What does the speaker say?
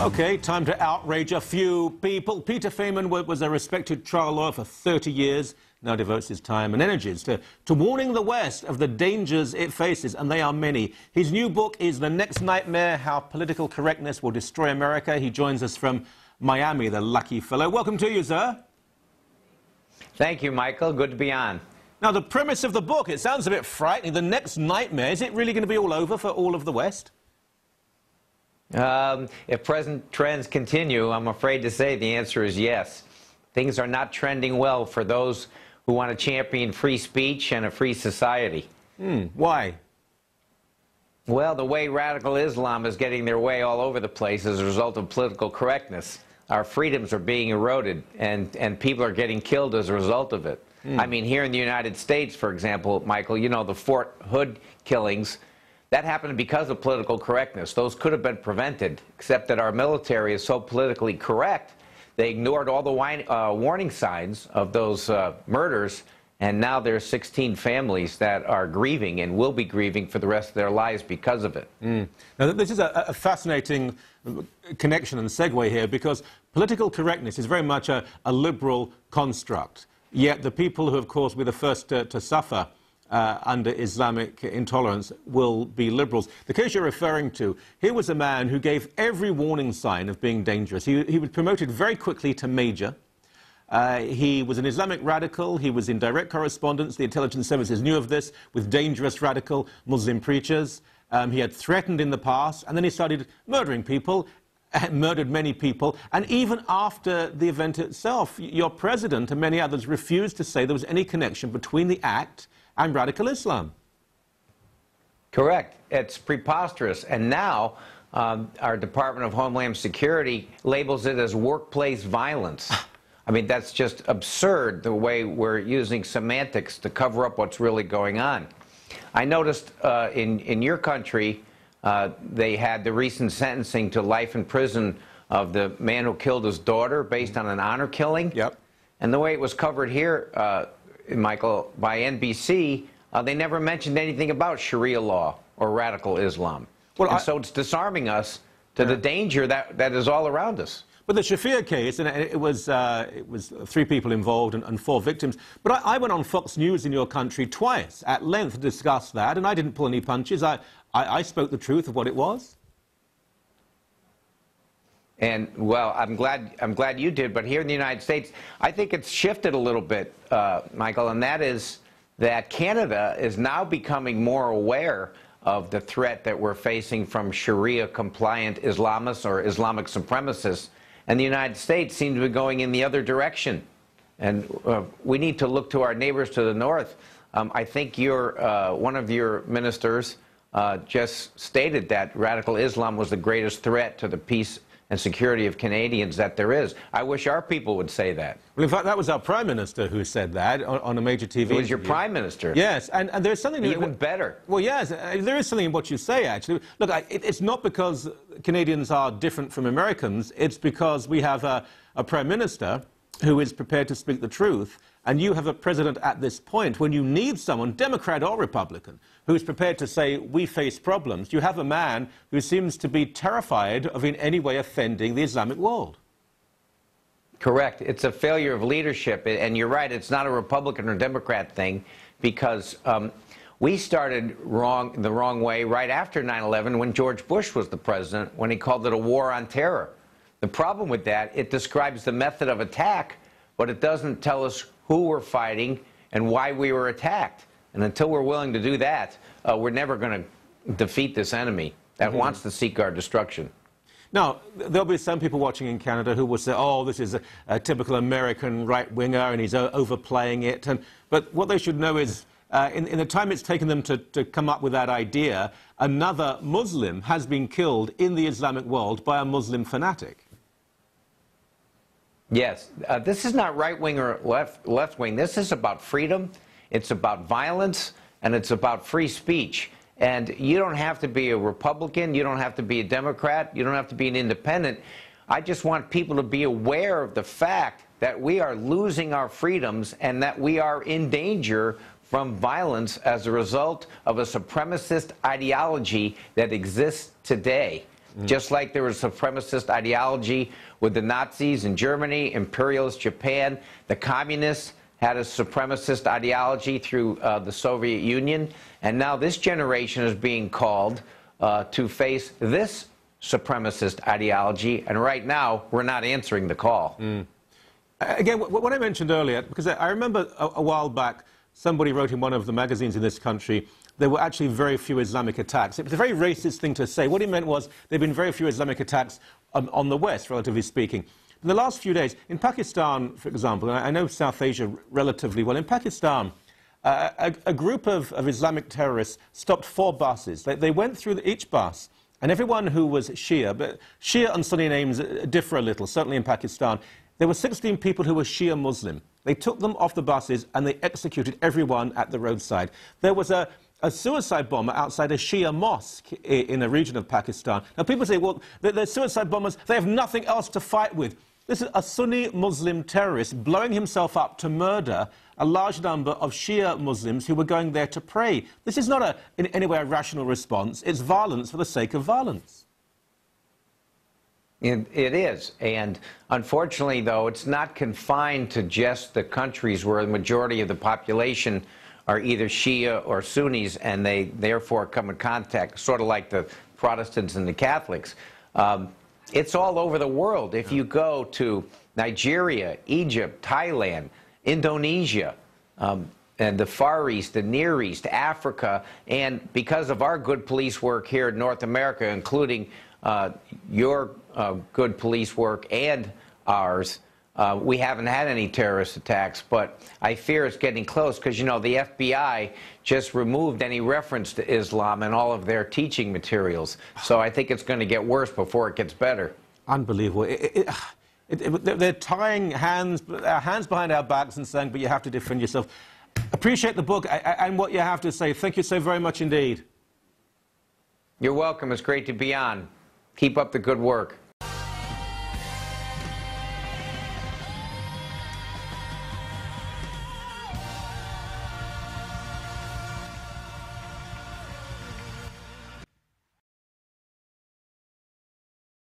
Okay, time to outrage a few people. Peter Feaman was a respected trial lawyer for 30 years, now devotes his time and energies to warning the West of the dangers it faces, and they are many. His new book is The Next Nightmare, How Political Correctness Will Destroy America. He joins us from Miami, the lucky fellow. Welcome to you, sir. Thank you, Michael. Good to be on. Now, the premise of the book, it sounds a bit frightening. The next nightmare, is it really going to be all over for all of the West? If present trends continue, I'm afraid to say the answer is yes. Things are not trending well for those who want to champion free speech and a free society. Why? Well, the way radical Islam is getting their way all over the place as a result of political correctness. Our freedoms are being eroded, and people are getting killed as a result of it. I mean, here in the United States, for example, Michael, you know, the Fort Hood killings, that happened because of political correctness. Those could have been prevented, except that our military is so politically correct, they ignored all the warning signs of those murders, and now there's 16 families that are grieving and will be grieving for the rest of their lives because of it. Now, this is a fascinating connection and segue here, because political correctness is very much a liberal construct, yet the people who, of course, were the first to suffer under Islamic intolerance will be liberals. The case you're referring to, here was a man who gave every warning sign of being dangerous. He was promoted very quickly to major. He was an Islamic radical. He was in direct correspondence, the intelligence services knew of this, with dangerous radical Muslim preachers. He had threatened in the past, and then he started murdering people, murdered many people, and even after the event itself, your president and many others refused to say there was any connection between the act and radical Islam. Correct. It's preposterous. And now our Department of Homeland Security labels it as workplace violence. I mean, that's just absurd, the way we're using semantics to cover up what's really going on. I noticed in your country, they had the recent sentencing to life in prison of the man who killed his daughter based on an honor killing. Yep. And the way it was covered here, Michael, by NBC, they never mentioned anything about Sharia law or radical Islam. Well, so it's disarming us to the danger that is all around us. But the Shafir case, and it was 3 people involved and 4 victims. But I went on Fox News in your country twice at length to discuss that, and I didn't pull any punches. I spoke the truth of what it was. And, well, I'm glad you did. But here in the United States, I think it's shifted a little bit, Michael, and that is that Canada is now becoming more aware of the threat that we're facing from Sharia-compliant Islamists or Islamic supremacists, and the United States seems to be going in the other direction. And we need to look to our neighbors to the north. I think one of your ministers just stated that radical Islam was the greatest threat to the peace and security of Canadians that there is. I wish our people would say that. Well, in fact, that was our Prime Minister who said that on a major TV interview. It was your Prime Minister? Yes, and there's something... Even better. Well, yes, there is something in what you say, actually. Look, it's not because Canadians are different from Americans, it's because we have a Prime Minister who is prepared to speak the truth, and you have a president at this point when you need someone, Democrat or Republican, who is prepared to say, we face problems. You have a man who seems to be terrified of in any way offending the Islamic world. Correct. It's a failure of leadership, and you're right, it's not a Republican or Democrat thing, because we started the wrong way right after 9/11 when George Bush was the president, when he called it a war on terror. The problem with that, it describes the method of attack, but it doesn't tell us who we're fighting and why we were attacked. And until we're willing to do that, we're never going to defeat this enemy that wants to seek our destruction. Now, there'll be some people watching in Canada who will say, oh, this is a typical American right-winger and he's overplaying it. But what they should know is, in the time it's taken them to come up with that idea, another Muslim has been killed in the Islamic world by a Muslim fanatic. Yes, this is not right-wing or left-wing. This is about freedom, it's about violence, and it's about free speech. And you don't have to be a Republican, you don't have to be a Democrat, you don't have to be an independent. I just want people to be aware of the fact that we are losing our freedoms and that we are in danger from violence as a result of a supremacist ideology that exists today. Just like there was supremacist ideology with the Nazis in Germany, imperialist Japan, the communists had a supremacist ideology through the Soviet Union, and now this generation is being called to face this supremacist ideology, and right now we're not answering the call. Again, what I mentioned earlier, because I remember a while back somebody wrote in one of the magazines in this country there were actually very few Islamic attacks. It was a very racist thing to say. What he meant was there have been very few Islamic attacks on the West, relatively speaking. In the last few days, in Pakistan, for example, and I know South Asia relatively well, in Pakistan, a group of Islamic terrorists stopped 4 buses. They went through each bus, and everyone who was Shia, but Shia and Sunni names differ a little, certainly in Pakistan. There were 16 people who were Shia Muslim. They took them off the buses and they executed everyone at the roadside. There was a suicide bomber outside a Shia mosque in a region of Pakistan. Now people say, well, the suicide bombers, they have nothing else to fight with. This is a Sunni Muslim terrorist blowing himself up to murder a large number of Shia Muslims who were going there to pray. This is not in any way a rational response. It's violence for the sake of violence. It is, and unfortunately, though, it's not confined to just the countries where the majority of the population are either Shia or Sunnis, and they therefore come in contact, sort of like the Protestants and the Catholics. It's all over the world. If you go to Nigeria, Egypt, Thailand, Indonesia, and the Far East, the Near East, Africa, and because of our good police work here in North America, including your good police work and ours, we haven't had any terrorist attacks, but I fear it's getting close because, you know, the FBI just removed any reference to Islam in all of their teaching materials. So I think it's going to get worse before it gets better. Unbelievable. They're tying hands behind our backs and saying, but you have to defend yourself. Appreciate the book and what you have to say. Thank you so very much indeed. You're welcome. It's great to be on. Keep up the good work.